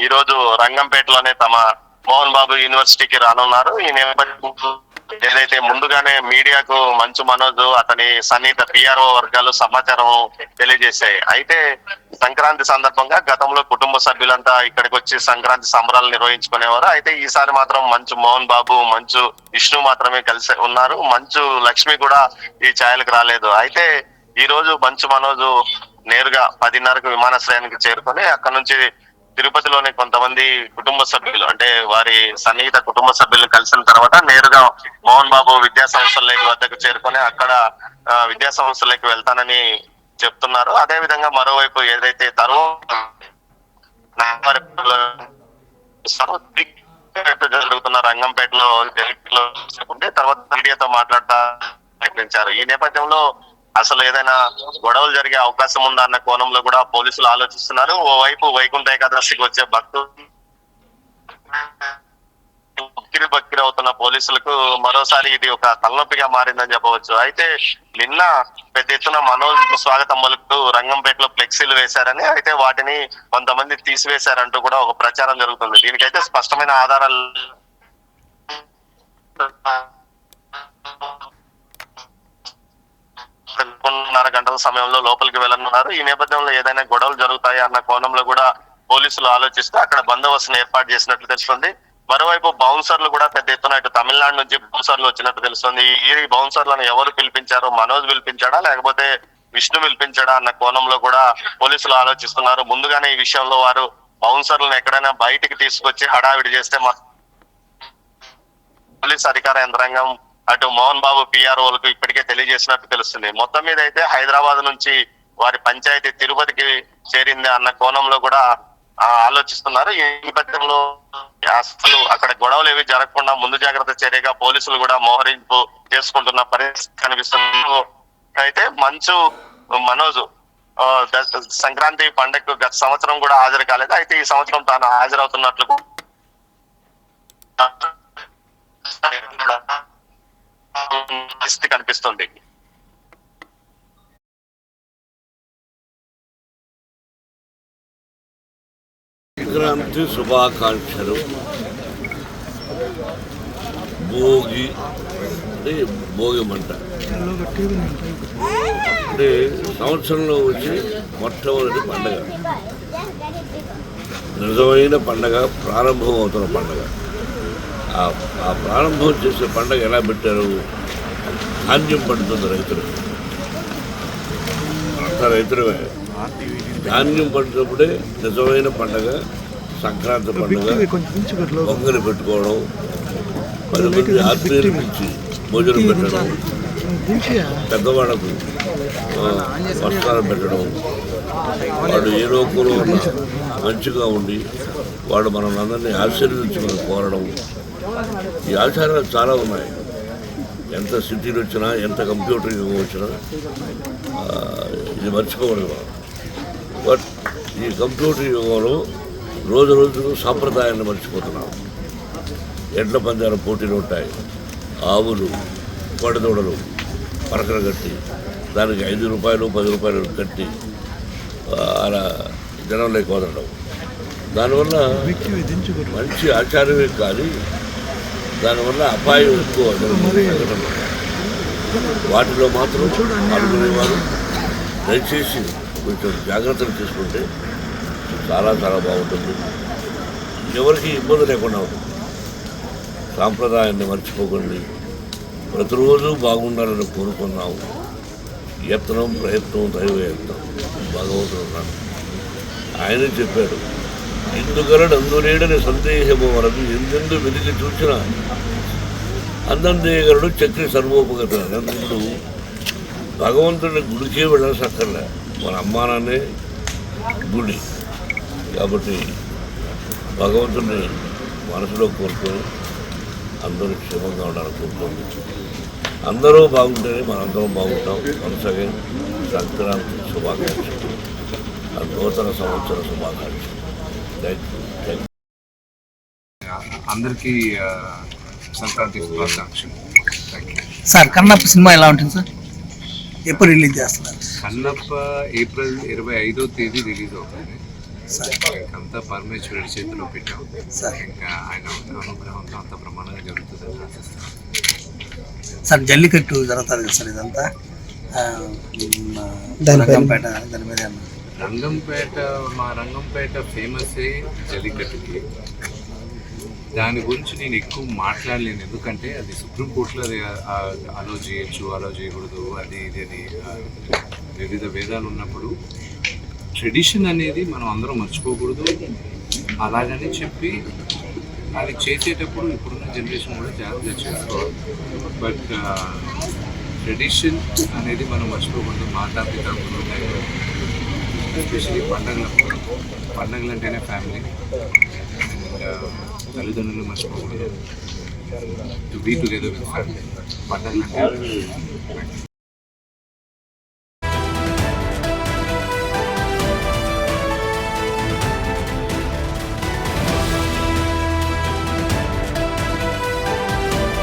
ఈ రోజు రంగంపేటలోనే తమ మోహన్ బాబు యూనివర్సిటీకి రానున్నారు. ఈ నేపథ్యంలో ఏదైతే ముందుగానే మీడియాకు మంచు మనోజ్ అతని సన్నిహిత పిఆర్ఓ వర్గాలు సమాచారం తెలియజేశాయి. అయితే సంక్రాంతి సందర్భంగా గతంలో కుటుంబ సభ్యులంతా ఇక్కడికి వచ్చి సంక్రాంతి సంబరాలు నిర్వహించుకునేవారు. అయితే ఈసారి మాత్రం మంచు మోహన్ బాబు, మంచు విష్ణు మాత్రమే కలిసి ఉన్నారు. మంచు లక్ష్మి కూడా ఈ ఛాయలకు రాలేదు. అయితే ఈ రోజు మంచు మనోజ్ నేరుగా 10:30కు విమానాశ్రయానికి చేరుకొని అక్కడ నుంచి తిరుపతిలోని కొంతమంది కుటుంబ సభ్యులు అంటే వారి సన్నిహిత కుటుంబ సభ్యులను కలిసిన తర్వాత నేరుగా మోహన్ బాబు విద్యా సంస్థలకి వద్దకు చేరుకొని అక్కడ విద్యా సంస్థలకి వెళ్తానని చెప్తున్నారు. అదే విధంగా మరోవైపు ఏదైతే జరుగుతున్న రంగంపేటలో తర్వాత మీడియాతో మాట్లాడతా ప్రయత్నించారు. ఈ నేపథ్యంలో అసలు ఏదైనా గొడవలు జరిగే అవకాశం ఉందా అన్న కోణంలో కూడా పోలీసులు ఆలోచిస్తున్నారు. ఓవైపు వైకుంఠ ఏకాదశికి వచ్చే భక్తులు బక్కిరి అవుతున్న పోలీసులకు మరోసారి ఇది ఒక తలనొప్పిగా మారిందని చెప్పవచ్చు. అయితే నిన్న పెద్ద ఎత్తున మనోజ్ స్వాగతం పలుకుతూ రంగంపేటలో ఫ్లెక్సీలు వేశారని, అయితే వాటిని కొంతమంది తీసివేశారంటూ కూడా ఒక ప్రచారం జరుగుతుంది. దీనికైతే స్పష్టమైన ఆధారాలు 2.5 గంటల సమయంలో లోపలికి వెళ్ళనున్నారు. ఈ నేపథ్యంలో ఏదైనా గొడవలు జరుగుతాయి అన్న కోణంలో కూడా పోలీసులు ఆలోచిస్తూ అక్కడ బందోబస్తును ఏర్పాటు చేసినట్లు తెలుస్తుంది. మరోవైపు బౌన్సర్లు కూడా పెద్ద ఎత్తున ఇటు తమిళనాడు నుంచి బౌన్సర్లు వచ్చినట్టు తెలుస్తుంది. ఈ బౌన్సర్లను ఎవరు పిలిపించారు? మనోజ్ పిలిపించాడా లేకపోతే విష్ణు పిలిపించాడా అన్న కోణంలో కూడా పోలీసులు ఆలోచిస్తున్నారు. ముందుగానే ఈ విషయంలో వారు బౌన్సర్లను ఎక్కడైనా బయటికి తీసుకొచ్చి హడావిడి చేస్తే పోలీస్ అధికార యంత్రాంగం అటు మోహన్ బాబు పిఆర్ఓలకు ఇప్పటికే తెలియజేసినట్టు తెలుస్తుంది. మొత్తం మీద అయితే హైదరాబాద్ నుంచి వారి పంచాయతీ తిరుపతికి చేరింది అన్న కోణంలో కూడా ఆలోచిస్తున్నారు. ఈ నేపథ్యంలో అసలు అక్కడ గొడవలు ఏవి జరగకుండా ముందు జాగ్రత్త చర్యగా పోలీసులు కూడా మోహరింపు చేసుకుంటున్న పరిస్థితి కనిపిస్తుంది. అయితే మంచు మనోజ్ సంక్రాంతి పండుగకు గత సంవత్సరం కూడా హాజరు కాలేదు. అయితే ఈ సంవత్సరం తాను హాజరవుతున్నట్లు పరిస్థితి కనిపిస్తుంది. సంక్రాంతి శుభాకాంక్షలు. భోగి అంటే భోగి మంట అంటే సంవత్సరంలో వచ్చి మొట్టమొదటి పండగ, నిజమైన పండగ, ప్రారంభం అవుతున్న పండగ. ఆ ప్రారంభం చేసే పండగ ఎలా పెట్టారు? ధాన్యం పడుతుంది రైతులకు. అంత రైతులమే ధాన్యం పడినప్పుడే నిజమైన పండగ సంక్రాంతి పండుగ. పొంగలి పెట్టుకోవడం, 10 మంది ఆత్మీయుల నుంచి భోజనం పెట్టడం, పెద్దవాళ్ళకు వస్త్రాలు పెట్టడం, వాడు ఏ లోకంలో ఉన్న మంచిగా ఉండి వాడు మనల్ని అందరినీ ఆశీర్వదించమని కోరడం. ఈ ఆచారాలు చాలా ఉన్నాయి. ఎంత సిటీలు వచ్చినా, ఎంత కంప్యూటర్ యుగం వచ్చినా ఇది మర్చిపోకూడదు. బట్ ఈ కంప్యూటర్ యుగంలో రోజు రోజుకు సాంప్రదాయాన్ని మర్చిపోతున్నాం. ఎడ్ల పందాల పోటీలు ఉంటాయి. ఆవులు, పడదూడలు పరకలు కట్టి దానికి 5 రూపాయలు 10 రూపాయలు కట్టి అలా జనంలోకి వదలడం. దానివల్ల మంచి ఆచారమే కానీ దానివల్ల అపాయం ఎక్కువ జరగడం. వాటిలో మాత్రం పాల్గొనేవారు దయచేసి కొంచెం జాగ్రత్తలు తీసుకుంటే చాలా చాలా బాగుంటుంది. ఎవరికి ఇబ్బంది లేకుండా ఉంటుంది. సాంప్రదాయాన్ని మర్చిపోకండి. ప్రతిరోజు బాగుండాలని కోరుకున్నాము. యత్నం, ప్రయత్నం, దైవ యత్నం. భగవంతుడు ఉన్నాడు. ఆయనే చెప్పాడు, ఎందుకలడు అందులేడని సందేహము వరకు ఎందెందు వెతికి చూసినా అందందేయగలడు చక్రి సర్వోపగత. ఇప్పుడు భగవంతుడి గుడికే వెళ్ళసక్కర్లే, మన అమ్మానాన్నే గుడి. కాబట్టి భగవంతుడిని మనసులో కోరుకొని అందరూ క్షేమంగా ఉండాలని కోరుకోండి. అందరూ బాగుంటేనే మనందరం బాగుంటాం. కొనసాగే సంక్రాంతి శుభాకాంక్షలు, నూతన సంవత్సర శుభాకాంక్షలు. అందరికీ సంక్రాంతి శుభాకాంక్షలు. సార్ కన్నప్ప సినిమా ఎలా ఉంటుంది సార్? ఎప్పుడు రిలీజ్ చేస్తున్నారు? కన్నప్ప ఏప్రిల్ 25వ తేదీ రిలీజ్ అవుతుంది. సార్ అంతా పరమేశ్వరుడి చేతిలో పెట్టాం. సార్ ఇంకా ఆయన అనుగ్రహంతో అంత ప్రమాణంగా జరుగుతుందని ఆశిస్తాం. సార్ జల్లికట్టు జరుగుతుంది కదా సార్ ఇదంతా రంగంపేట దాని మీద ఏమన్నా? మా రంగంపేట ఫేమసే జల్లికట్టుకి. దాని గురించి నేను ఎక్కువ మాట్లాడలేను, ఎందుకంటే అది సుప్రీంకోర్టులో అది అలో చేయొచ్చు, అలో చేయకూడదు, అది ఇది అని వివిధ భేదాలు ఉన్నప్పుడు ట్రెడిషన్ అనేది మనం అందరం మర్చిపోకూడదు. అలాగని చెప్పి అది చేసేటప్పుడు ఇప్పుడున్న జనరేషన్ కూడా జాగ్రత్తగా చేసుకోవాలి. బట్ ట్రెడిషన్ అనేది మనం మర్చిపోకూడదు. మాతాపితాములు ఎస్పెషలీ పండగలు అంటేనే ఫ్యామిలీ అండ్ తల్లిదండ్రులు మర్చిపోకూడదు. To be together with family. పండగలు అంటే